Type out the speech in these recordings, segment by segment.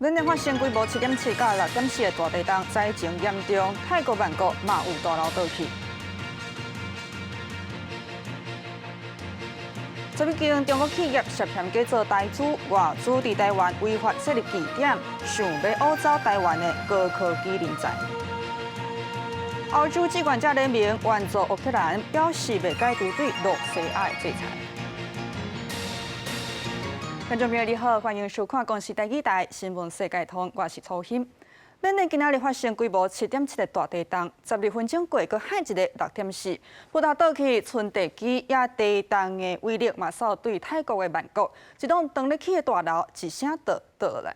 缅甸发生规模7.7到6.4的大地震，灾情严重。泰国曼谷嘛有大楼倒去。昨日间，中国企业涉嫌假造台资、外资伫台湾违法设立据点，想要污走台湾的高科技人才。欧洲监管者联名援助乌克兰，表示未解除对罗西亚的制裁。观众朋友你好，欢迎收看《公视第二台新闻世界通》，我是楚欣。缅甸今仔日发生规模7.7的大地震，12分钟过，佮海一个6.4，不但倒去村地基，也地震的威力嘛扫对泰国的曼谷，一栋长咧起的大楼一声倒落来。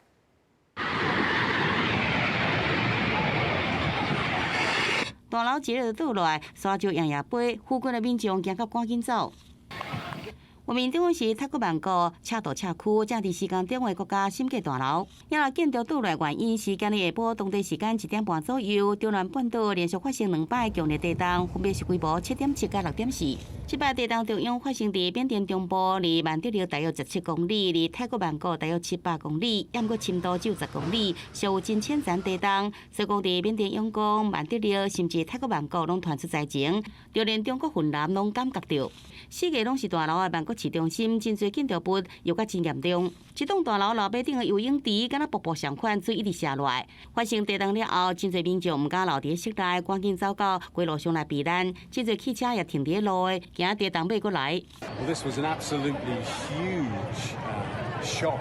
大楼接着倒落来，沙石洋洋飞，附近的民众惊到赶紧走。画面中是泰国曼谷赤道赤区，正伫时间中的国家心结大楼，也来建筑倒来原因是今日下晡当地时间1点半左右，中南半岛连续发生2摆强烈地震，分别是规模7.7甲6.4。这摆地震中央发生伫缅甸中部，离曼德勒大约17公里，离泰国曼谷大约700公里，也毋过深度只有10公里，稍有真浅层地震。所以讲伫缅甸仰光、曼德勒甚至泰国曼谷拢传出灾情，就连中国云南拢感觉到。四个拢是大楼的曼谷市中心，真侪建筑物又较真严重。一栋大楼楼板顶的游泳池，敢若瀑布上款水一直下落来。发生地震了后，真侪民众毋敢留伫室内，赶紧走到街路上来避难。真侪汽车也停伫路的，惊地震尾过来。Well, this was an absolutely huge shock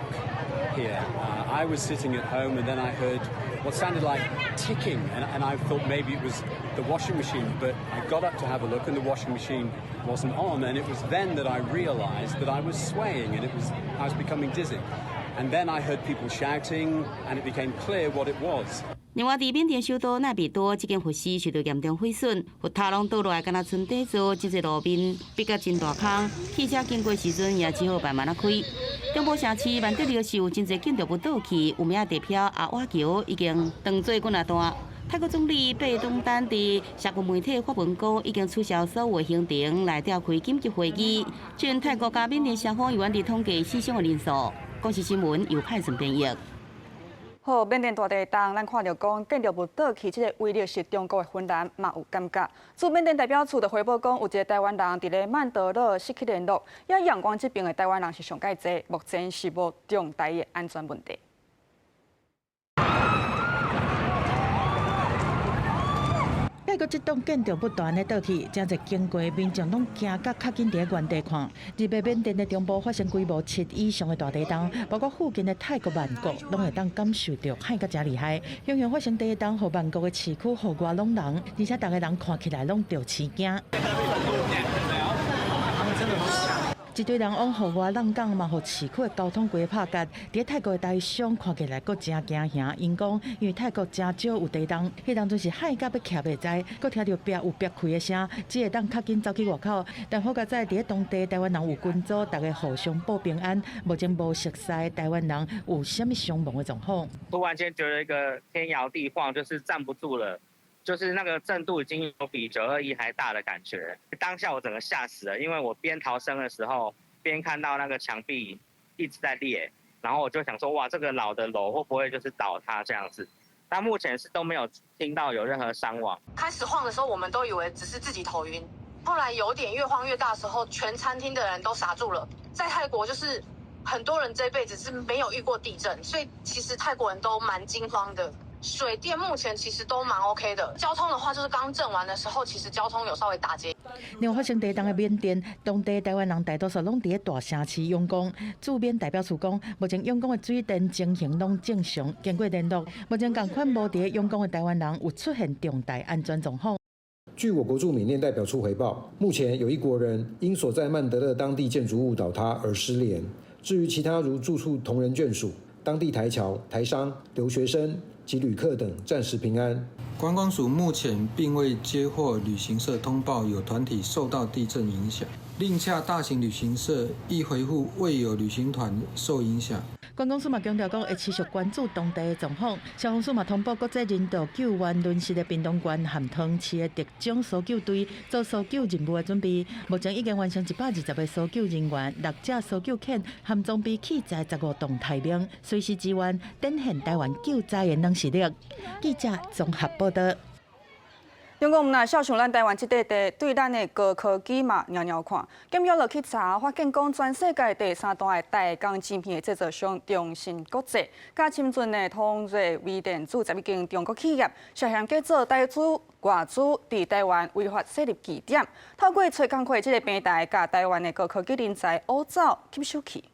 here. I was sitting at home and then I heard what sounded like ticking, and I thought maybe it was the washing machine, but I got up to have a look and the washing machine wasn't on, and it was then that I realized that I was swaying and I was becoming dizzy. And then I heard people shouting and it became clear what it was. 另外，伫缅甸首都纳比多，这间佛寺受到严重毁损，佛塔拢倒落来，敢若村底座，真侪路面逼甲真大坑，汽车经过时阵也只好慢慢开。中部城市曼德勒是有真侪建筑物倒去，有名地标阿瓦桥已经断做几啊段。泰国总理贝东丹伫社群媒体发文讲，已经取消所有行程来召开紧急会议。全泰国加缅甸双方有原伫统计死伤的人数。公视新闻由派顺编译。好，缅甸大地震，咱看到讲建筑物倒去，这个威力是中国的芬兰嘛有感觉。驻缅甸代表处的回报讲，有一个台湾人伫咧曼德勒失去联络，也阳光这边的台湾人是上介济，目前是无重大的安全问题。泰国这栋建筑不断的倒去，真侪经过民众拢惊甲较紧伫原地看。日本缅甸的中部发生规模7以上的大地震，包括附近的泰国曼谷，拢会当感受到海甲真厉害。雄雄发生地震，互曼谷的市区户外拢人，而且大家人看起来拢着吃惊。一堆人往户外浪港嘛，互市区的交通规拍夹。伫泰国的台商看起来阁真惊吓，因讲因为泰国真少有地震，迄当阵是海甲要徛袂知，阁听到壁有壁开的声，只会当较紧走去外口。但好在伫当地台湾人有群组，大家互相报平安，目前无熟悉台湾人有啥物伤亡的状况。突然间觉得一个天摇地晃，就是站不住了。就是那个震度已经有比921还大的感觉，当下我整个吓死了，因为我边逃生的时候，边看到那个墙壁一直在裂，然后我就想说，哇，这个老的楼会不会就是倒塌这样子？但目前是都没有听到有任何伤亡。开始晃的时候，我们都以为只是自己头晕，后来有点越晃越大的时候，全餐厅的人都傻住了。在泰国就是很多人这辈子是没有遇过地震，所以其实泰国人都蛮惊慌的。水电目前其实都蛮 OK 的，交通的话就是刚震完的时候，其实交通有稍微打结。另外发生地震的缅甸，当地台湾人大多数拢伫大城市用功。驻缅代表处讲，目前用功的水电情形拢正常，经过联络，目前同款无伫用功的台湾人有出现重大安全状况。据我国驻缅甸代表处回报，目前有1国人因所在曼德勒当地建筑物倒塌而失联。至于其他如住处同仁眷属、当地台侨、台商、留学生及旅客等暂时平安。观光署目前并未接获旅行社通报有团体受到地震影响。另洽大型旅行社亦回复未有旅行团受影响。观光署嘛强调讲，会持续关注当地的状况。消防署嘛通报国际人道救援沦失的屏东县咸汤市的特种搜救队做搜救任务的准备。目前已经完成120个搜救人员，6架搜救犬含装备器材15栋台名，随时支援，展现台湾救灾的能实力。记者综合报道。中国毋若小想咱台湾即块地对咱的高科技嘛鸟鸟看，检约落去查，发现讲全世界第3大的代工晶片的制造商中芯国际，甲深圳的通瑞微电子11间中国企业涉嫌假造台资、外资伫台湾违法设立据点，透过找工课即个平台，甲台湾的高科技人才污走吸收去。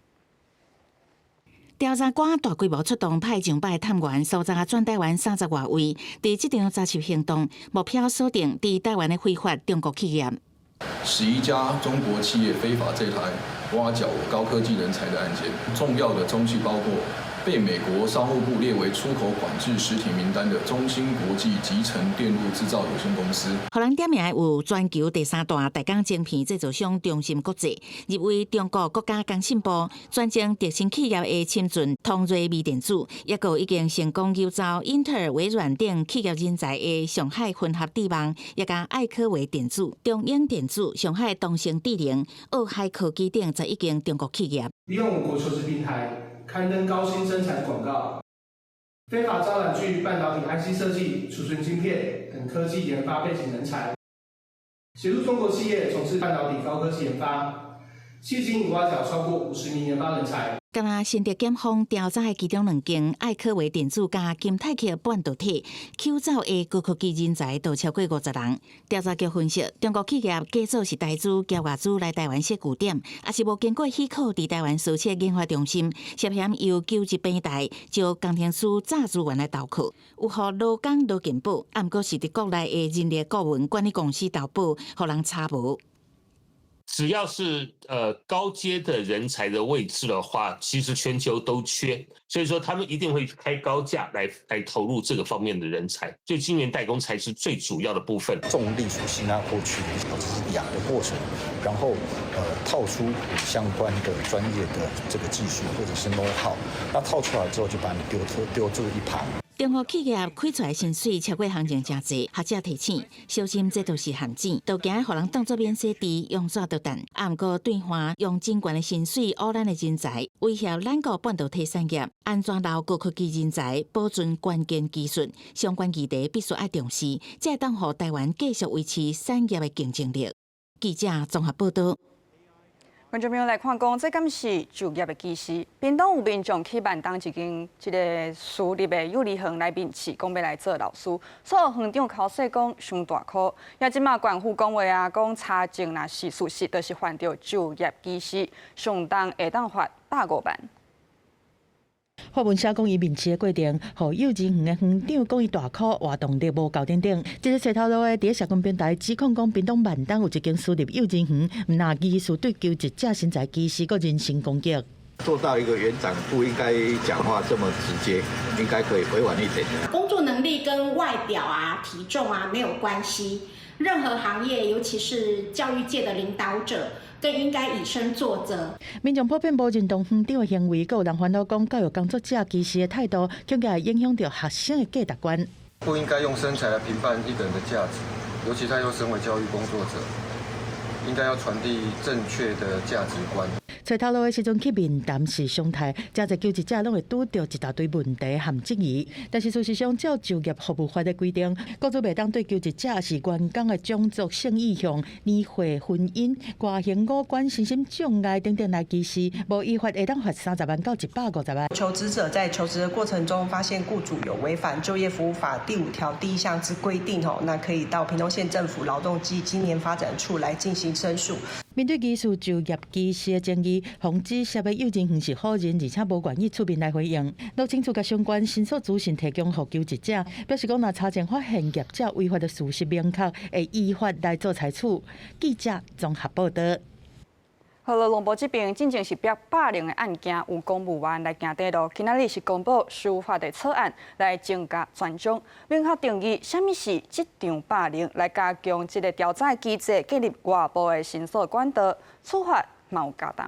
调查官大规模出动，派上百探员搜查全台湾30外位。伫这场查缉行动，目标锁定伫台湾的非法中国企业。11家中国企业非法在台挖角高科技人才的案件，重要的踪迹包括被美国商务部列为出口管制实体名单的中芯国际集成电路制造有限公司。互人点名有全球第3大代工晶片制造商中芯国际，入围中国国家工信部专精特新企业的深圳通瑞微电子，也有已经成功诱造英特尔、微软等企业人才的上海混合智网，也甲爱科微电子、中英电子、上海东升智能、澳海科技等11间中国企业，利用我国求职平台刊登高薪生产广告，非法招揽具半导体 IC 设计、储存晶片等科技研发背景人才，协助中国企业从事半导体高科技研发，迄今已挖角超过50名研发人才。敢若新竹检方调查的其中2间爱科微电子加金泰克半导体抢走的高科技人才，都超过50人。调查局分析，中国企业假造是台资加外资来台湾设据点，也是无经过许可伫台湾设设研发中心，涉嫌由救济平台招工程师诈资源来倒扣，有互劳工劳健保，啊毋过是伫国内的人力顾问管理公司投保，互人查无。只要是高阶的人才的位置的话，其实全球都缺，所以说他们一定会开高价来投入这个方面的人才，所以晶圆代工才是最主要的部分。重力属性啊，过去的只是压的过程，然后套出相关的专业的这个技术或者是 know how， 那套出来之后就把你丢诸一旁。中国企业开出来薪水超过行情真济，学者提醒，小心这都是陷阱，都惊互人当作免洗地用纸捣蛋。啊，毋过兑换用真悬的薪水污咱的人才，威胁咱国半导体产业安全留高科技人才，保存关键技术，相关议题必须爱重视，才会当互台湾继续维持产业的竞争力。记者综合报道。观众朋友来看讲，这敢是就业的基石。屏东有民众去万东一个私立的幼儿园来面试，讲要来做老师。所有园长考试讲伤大颗，也即马官府讲话啊，讲查证若是事实，就是犯着就业基石，上当会当罚8个万。法文社讲伊面试的过程，互幼稚园的园长讲伊大考活动力无够等等。这个找头路的伫社群平台指控讲，屏东万东有一间私立幼稚园，毋拿技术对求职者身材歧视，佮人身攻击。做到一个园长不应该讲话这么直接，应该可以委婉一点。工作能力跟外表啊、体重啊没有关系。任何行业，尤其是教育界的领导者，更应该以身作则。民众普遍无认同园长的行为，佮有人烦恼讲教育工作者歧视的态度，恐怕会影响到学生的价值观。不应该用身材来评判一个人的价值，尤其他又身为教育工作者，应该要传递正确的价值观。找头路的时阵去面谈是常态，真侪求职者拢会拄到一大堆问题和质疑。但是事实上，照就业服务法的规定，雇主袂当对求职者是员工的种族、性意向、年岁、婚姻、外形、五官、身心障碍等等来歧视，无依法会当罚30万到150万。求职者在求职的过程中发现雇主有违反就业服务法第5条第1项之规定，那可以到屏东县政府劳动及青年发展处来进行申诉。面对技术就业歧视的争议，防止涉的幼稚园是好人，而且无愿意出面来回应。劳清处甲相关申诉资讯提供予求职者，表示讲若查证发现业者违法的事实明确，会依法来做裁处。记者综合报道。科罗龙波这边进行是被霸凌的案件，有公务员来行底路。今仔日是公布司法的草案来增加专章，明确定义什么是职场霸凌，来加强这个调查机制，建立外部的申诉管道，处罚嘛有加重。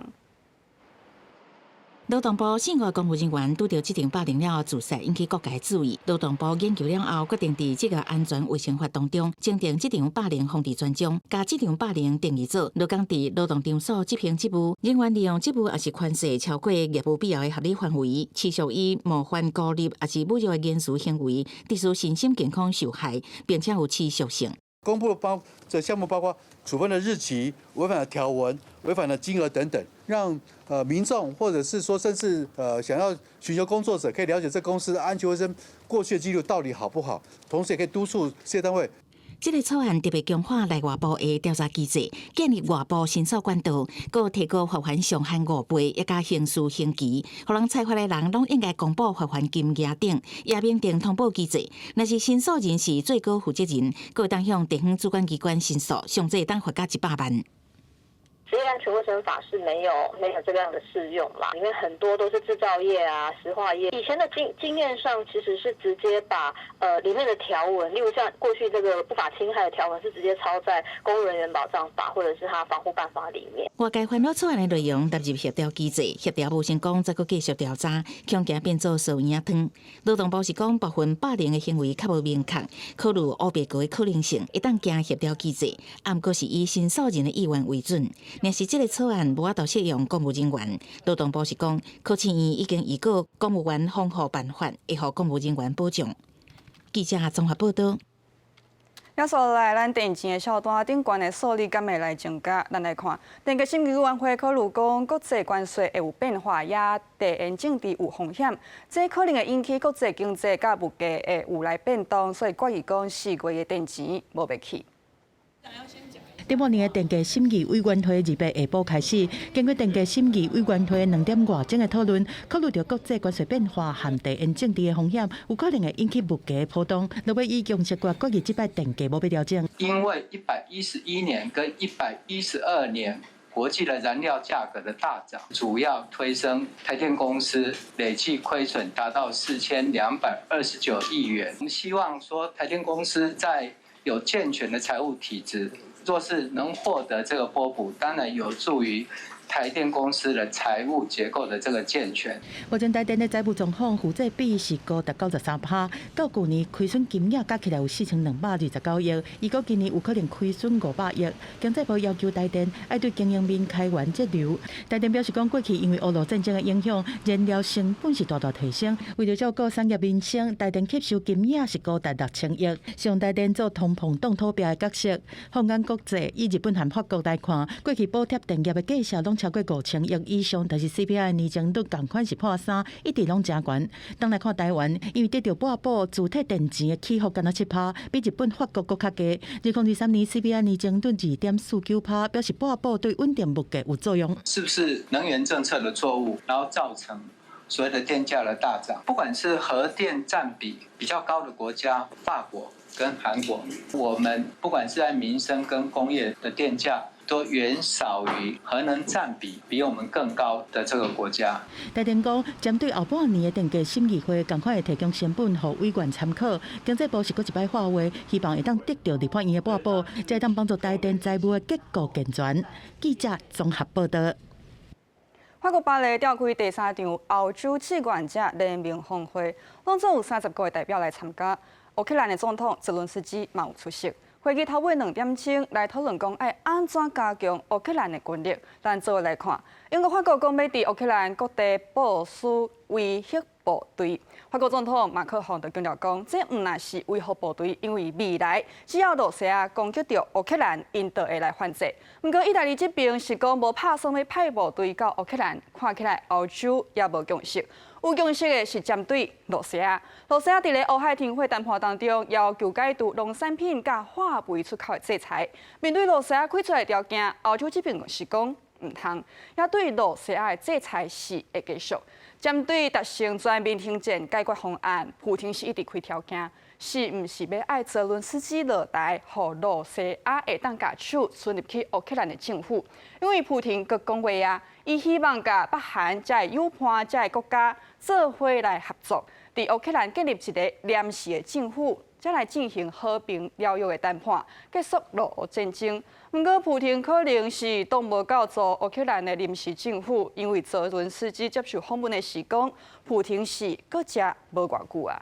劳动部4个公务人员拄到职场霸凌了自杀，引起各界注意。劳动部研究了后，决定伫职业安全卫生法当中增订职场霸凌防治专章，将职场霸凌定义做劳工伫劳动场所执行职务，人员利用职务也是权势超过业务必要的合理范围，持续以冒犯、孤立也是侮辱的言辞行为，致使身心健康受害，并且有持续性。公布这项目包括处分的日期、违反的条文、违反的金额等等，让民众或者是说甚至想要寻求工作者可以了解这公司的安全卫生过去的记录到底好不好，同时也可以督促事业单位。这个草案特别强化内外部的调查机制，建立外部申诉管道，佮提高罚款上限5倍，也加刑事刑期，让人采罚的人拢应该公布罚款金额等，也明定通报机制。若是申诉人是最高负责人，佮会当向地方主管机关申诉，上最当罚价100万。职业安全卫生法是没有这个样的适用啦，里面很多都是制造业啊、石化业。以前的经验上，其实是直接把里面的条文，例如像过去这个不法侵害的条文，是直接抄在公务人员保障法或者是他防护办法里面。外界烦恼草案的内容纳入协调机制，协调无成功，再搁继续调查，恐惊变做烧圆汤。劳动部是讲部分霸凌的行为较无明确，考虑乌白告的可能性，会当行协调机制，毋过是以申诉人的意愿为准。若是这个草案无法度适用公务人员，劳动部是讲，考试院已经预告公务员防护办法，会予公务人员保障。记者综合报道。要说来，咱电钱的小单顶悬的数字敢会来增加？咱来看，电价审议委员会考虑讲，国际关税会有变化，也地缘政治有风险，这可能会引起国际经济甲物价会有来变动，所以决议讲4月的电钱无要起。第8年的电价审议委员会2月下晡开始，经过电价审议委员会2点外钟的讨论，考虑到国际关税变化和地缘政治的风险，有可能会引起物价的波动，落尾以强势决决议这摆电价无要调整。因为111年跟112年国际的燃料价格的大涨，主要推升台电公司累计亏损达到4229亿元。我们希望说台电公司在有健全的财务体制。若是能获得这个拨补，当然有助于台电公司的财务结构的这个健全。目前台电的财务状况负债比是高达93%，到去年亏损金额加起来有4229亿，预估今年有可能亏损500亿。经济部要求台电要对经营面开源节流。台电表示讲，过去因为俄乌战争的影响，燃料成本是大大提升，为了照顾产业民生，台电吸收金额是高达6000亿，上台电做通膨挡土标的角色。放眼国际，以日本和法国来看，过去补贴电业的价值拢超过5000亿以上，但是 CPI 年增率同款是破3，一直拢真悬。当来看台湾，因为得到半补自体电钱的起伏敢若7%，比日本、法国搁较低。2023年 CPI 年增率2.49%，表示半补对稳定物价有作用。是不是能源政策的错误，然后造成所谓的电价的大涨？不管是核电占比比较高的国家，法国跟韩国，我们不管是在民生跟工业的电价，都远少于核能占比比我们更高的这个国家。台电讲，针对后半年的电价审议会，同款会提供成本予委员参考。经济部是搁一摆话话，希望会当得到立法院的拨补，才会当帮助台电财务的结构健全。记者综合报道。法国巴黎召开第3场欧洲志愿者联名峰会，拢总有30个代表来参加。乌克兰的总统泽伦斯基嘛有出席。会议头尾2点钟来讨论讲，要安怎加强乌克兰的军力。咱做来看，英国、法国讲要伫乌克兰各地部署威胁部队。法国总统马克宏就强调讲，这毋乃是威胁部队，因为未来只要俄罗斯攻击到乌克兰，因就会来反制。不过，意大利这边是讲无打算要派部队到乌克兰，看起来欧洲也无共识。有共识的是针对俄罗斯。俄罗斯伫咧乌海停火谈判当中，要求解除农产品甲化肥出口的制裁。面对俄罗斯开出来条件，欧洲这边是讲唔通，也对罗西亚的制裁是会继续。针对达成全面停战解决方案，普京是一直开条件，是唔是要爱泽伦斯基落台，和罗西亚会当甲手存入去乌克兰的政府？因为普京佮讲话啊，伊希望甲北韩在友伴在国家做伙来合作，伫乌克兰建立一个临时的政府。再来进行和平疗愈的谈判，结束俄乌战争。不过，普京可能是当无告诉乌克兰的临时政府，因为泽伦斯基接受访问的时讲，普京是搁食无偌久啊。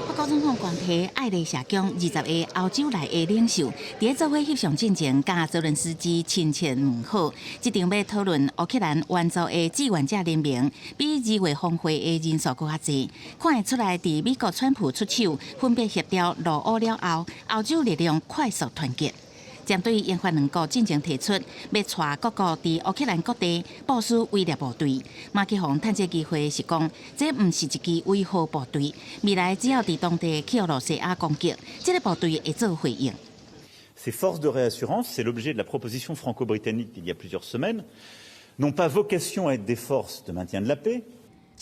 北国总统官邸艾利社宫20个欧洲内的领袖，伫做伙翕相进前，甲泽伦斯基亲切问好。这场要讨论乌克兰援助的志愿者人名，比2月峰会的人数搁较济。看会出来，伫美国川普出手，分别协调俄乌了后，欧洲力量快速团结。针对研发两国进前提出要带各国伫乌克兰各地部署威慑部队，马基宏趁这机会是讲，这唔是一支威吓部队，未来只要伫当地去俄罗斯攻击，这个部队会做回应。Ces forces de réassurance, c'est l'objet de la proposition franco-britannique d'il y a plusieurs semaines, n'ont pas vocation à être des forces de maintien de la paix.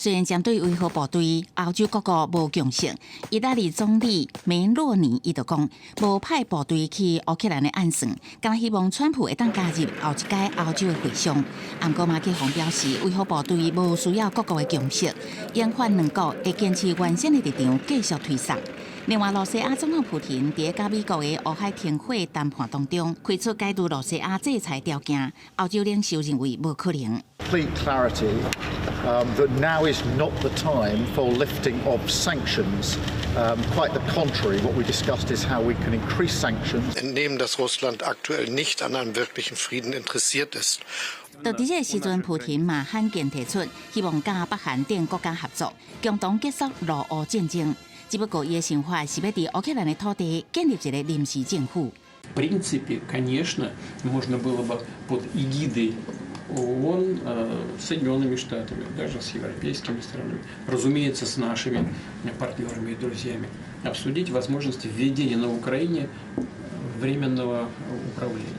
虽然针对维和部队，欧洲各国无共识，意大利总理梅洛尼伊就讲，无派部队去乌克兰的暗算，敢希望川普会当加入后一届欧洲的会商。不过马基宏表示，维和部队无需要各国的共识，研发两国会坚持原先的立场，继续推送。另外，罗西亚总统普廷伫甲美国的乌海停火谈判当中，开出解除罗西亚制裁条件，欧洲领袖认为无可能。Complete clarity that now is not the time for lifting of sanctions. Quite the contrary, what we discussed is how we can increase sanctions. Entnehmen, dass Russland aktuell nicht an einem wirklichen Frieden interessiert ist. 到伫这个时阵，普廷嘛罕见提出，希望甲北韩等国家合作，共同结束俄乌战争。只不过，伊的想法是要伫乌克兰的土地建立一个临时政府。В принципе, конечно, можно было бы под эгидой ООН, с Соединенными Штатами, даже с европейскими странами, разумеется, с нашими партнерами и друзьями, обсудить возможности введения на Украине временного управления.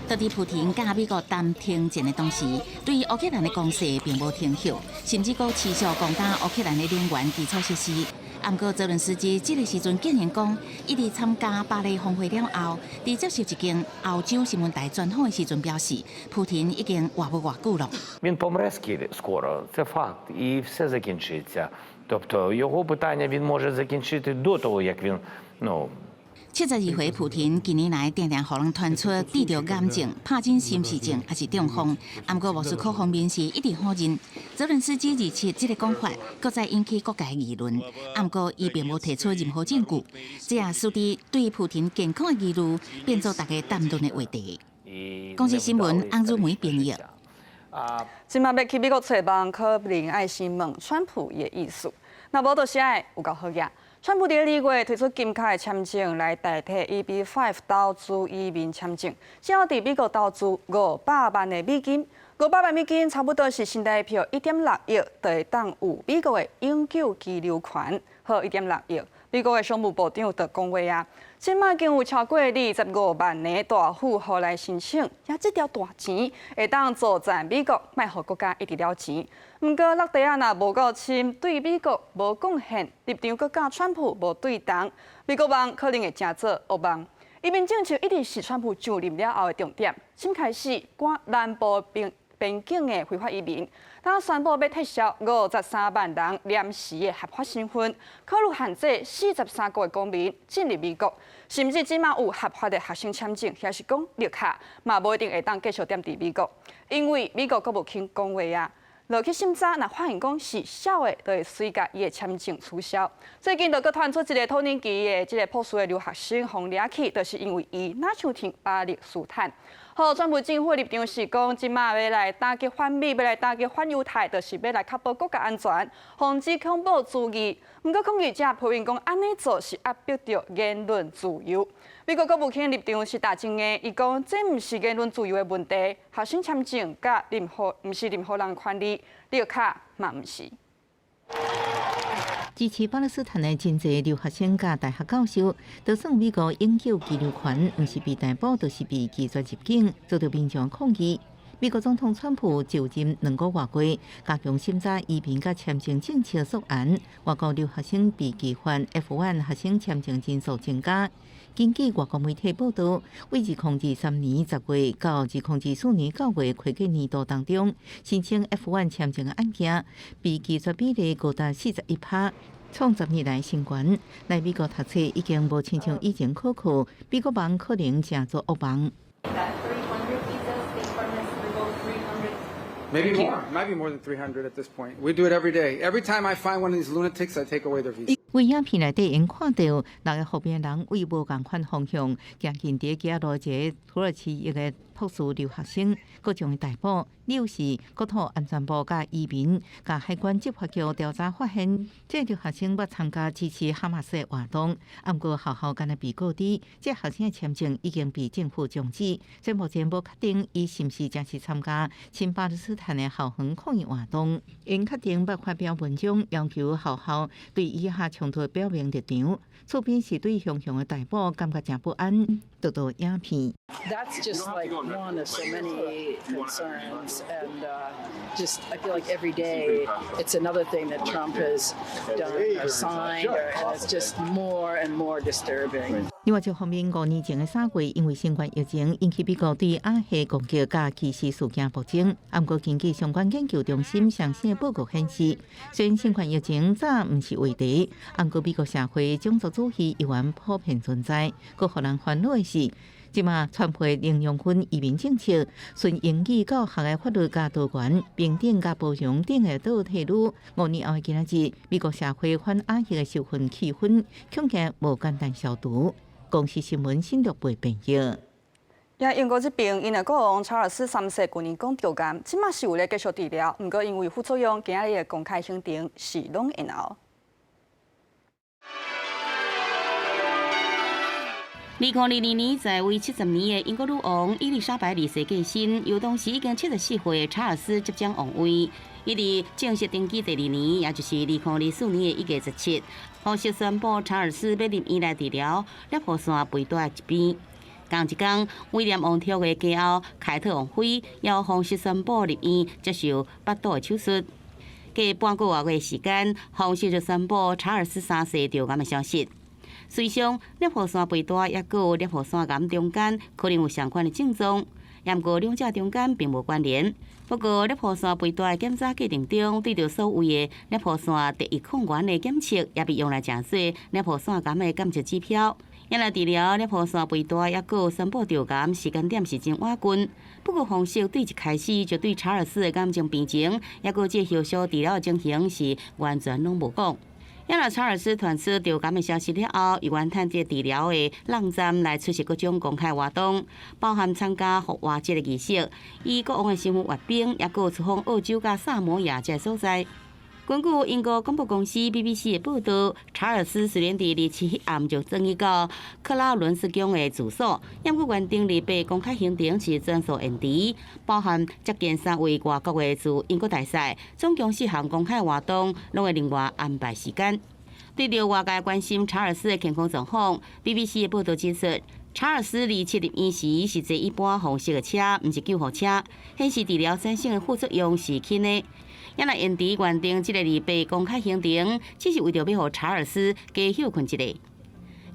到底普廷甲美国谈停战的同时，对于乌克兰的攻势并无停歇，甚至阁持续攻打乌克兰的能源基础设施。不过泽伦斯基这个时阵竟然讲，伊伫参加巴黎峰会了后，伫接受一间欧洲新闻台专访的时阵表示，普廷已經話無話久咯。Він помре скоро, це факт, і все закінчиться. Тобто його питання він може закінчити до того, як він, 72回，普廷近年来常常互人传出治疗癌症、帕金森氏症还是中风。不过莫斯科方面是一直否认。泽伦斯基27这个讲法，搁再引起各界议论。不过伊并无提出任何证据，这也使得对普廷健康的疑虑变作大家谈论的话题。公司新闻安如梅编译。今麦要去美国找帮克林爱心问川普的意思，那无就是爱有够好嘢。川普伫2月推出金卡的签证来代替 EB-5 投资移民签证，只要伫美国投资500万的美金，500万美金差不多是新台币1.6亿，就会当有美国的永久居留权，和1.6亿。美国的商务部长就讲话啊，即卖已经有超过25万个大户互来申请，也这条大钱会当助赞美国，卖互国家一直了钱。不过，洛地亚若无够深，对美国无贡献，立场阁甲川普无对同，美国梦可能会真做恶梦。移民政策一直是川普上任了后的重点，先开始赶南部边境的非法移民，当宣布要撤销53万人临时的合法身份，考虑限制43个公民进入美国，甚至即马有合法的学生签证，也是讲绿卡，嘛无一定会当继续踮伫美国，因为美国阁无肯讲话啊。落去审查，若发现讲是小的，就会随甲伊的签证取消。最近就阁传出一个土耳其的这个朴素的留学生，互掠去，就是因为伊若想听巴勒斯坦。好，川普政府立场是讲，即马要来打击反美，要来打击反犹太，就是要来确保国家安全，防止恐怖主义。不过，抗议者批评讲，安尼做是压迫着言论自由。美国国务卿立场是大正的，伊讲这毋是言论自由的问题，学生签证甲毋是任何人权利，绿卡嘛毋是。支持巴勒斯坦的真侪留学生甲大学教授，都算美国永久居留权，毋是被逮捕，就是被拒绝入境，遭到民众抗议。美国总统川普就任2个月过，加强审查移民甲签证政策素案，外国留学生被拒发 F1 学生签证人数增加。根据外国媒体报道，为2023年10月到2024年9月会计年度当中，申请 F1 签证的案件被拒绝比例高达41%，创10年来新高。来美国读册已经无亲像以前可靠，美国梦可能正做恶梦。Maybe more. Might be more than 300 at this point. We do it every day. Every time I find one of these lunatics, I take away their visa. 为影片内底因看到6个后边人为无共款方向行近伫街路一个土耳其一个博士留学生，各将伊逮捕。理由是国土安全部甲移民甲海关执法局调查发现，这留学生要参加支持哈马斯的活动，不过校校敢若被告知，这学生的签证已经被政府终止，所以目前无确定伊是毋是正式参加亲巴勒斯坦的校园抗议活动。因确定要发表文章，要求校校对以下冲突表明立场。厝边是对熊熊的逮捕感觉真不安，读到影片。That's just like one of so many concerns, and just I feel like every day it's another thing that Trump has done or signed, and it's just more and more disturbing. 另外一方面，5年前的3月，因为新冠疫情引起美国对阿黑攻击甲歧视事件暴增。不过，根据相关研究中心上新的报告显示，虽然新冠疫情早毋是话题，不过美国社会种族主义依然普遍存在。更互人烦恼的是，即马川普零容分移民政策，顺英语教学的法律甲多元、平等甲包容等的倒退路。5年后的今仔日，美国社会反阿黑的受训气氛，恐惊无简单消除。公司新闻新录背编译。英国这边，因的国王查尔斯3世去年讲调监，即马是为了继续治疗，不过因为副作用，今日的公开行程是拢延后。2022年在位70年的英国女王伊丽莎白2世过身，由当时已经74岁的查尔斯接掌王位。伊伫正式登基第2年，也就是2024年的1月17日，正式宣布查尔斯要入院来治疗裂喉腺肥大的疾病。同一天，威廉王储的家后凯特王妃也正式宣布入院接受腹肚的手术。过半个月的时间，正式就宣布查尔斯3世调监的消息。随上裂喉腺肥大也有裂喉腺癌中间可能有相关的症状，不过两者中间并无关联。不过裂喉腺肥大的检查过程中，对着所谓的裂喉腺第一抗原的检测，也被用来检测裂喉腺癌的检测指标。因来治疗裂喉腺肥大也有宣布调监时间点是真晚近。不过方式对一开始就对查尔斯的癌症病情，也有这后续治疗的情形是完全拢无讲。因来查尔斯传出调监的消息了后，伊原趁这治疗的冷战来出席各种公开活动，包含参加复活节的仪式，以国王的身份阅兵，也有出访澳洲甲萨摩亚这所在。根据英国广播公司 BBC 的报道，查尔斯虽然伫27日暗就转移到克拉伦斯宫的住所，不过原定日被公开行程是全数延迟，包含接见3位外国的驻英国大使，总共4项公开活动，拢会另外安排时间。对着外界关心查尔斯的健康状况 ，BBC 的报道指出，查尔斯27日入院时是坐一般红色的车，毋是救护车，显示治疗产生的副作用是轻的。也来延迟原定这个日被公开行程，只是为着要让查尔斯加休困一下。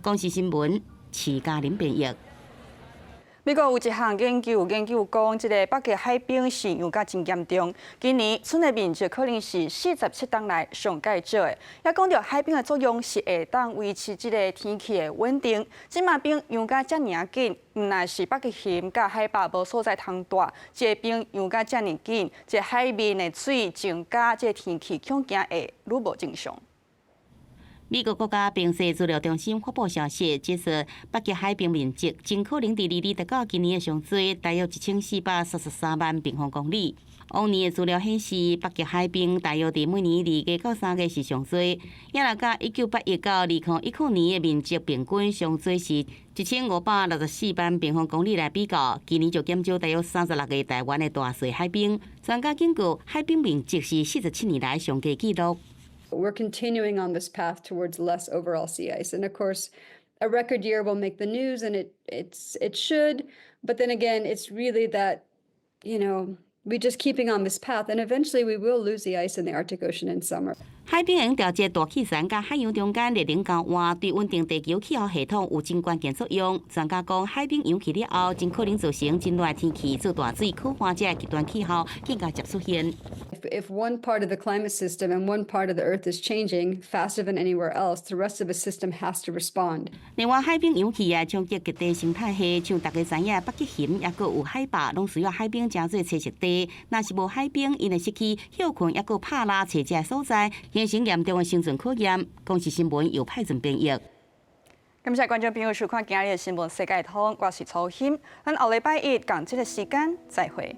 公司新闻，齐嘉玲编译。美国有一项研究讲，这个北极海冰渗油甲真严重，今年村的面积可能是47档内上介少的。也讲到海冰的作用是会当维持这个天气的稳定。即马冰油甲遮尔紧，毋但是北极熊甲海拔无所在通大，这冰油甲遮尔紧，这海面的水增加，这天气恐惊会愈无正常。美国国家冰雪资料中心发布消息，指出北极海冰面积真可能伫2019到今年的上最，大约1433万平方公里。往年的资料显示，北极海冰大约伫每年2月到3月是上最，也来甲1981到2019年的面积平均上最是1564万平方公里来比较，今年就减少大约36个台湾的大雪海冰。专家警告，海冰面积是47年来上低纪录。We're continuing on this path towards less overall sea ice, and of course, a record year will make the news, and it should. But then again, it's really that, we just keeping on this path, and eventually we will lose the ice in the Arctic Ocean in summer. 海冰用调节大气层甲海洋中间热能交换，对稳定地球气候系统有真关键作用。专家讲，海冰涌起了后，真可能造成真热天气、做大水、酷寒这极端气候更加接出现。If one part of the climate system and one part of the Earth is changing faster than anywhere else, the rest of the system has to respond. 另外，海冰涌起冲击极地生态系，像大家知影，北极熊也有海拔，拢需要海冰真做栖息地。若是无海冰，因会失去休困，也拍拉找这所在。形成严重的生存考验，公视新闻又派准编译。感谢观众朋友收看今日的新闻世界通，我是曹欣，咱后礼拜一同这个时间再会。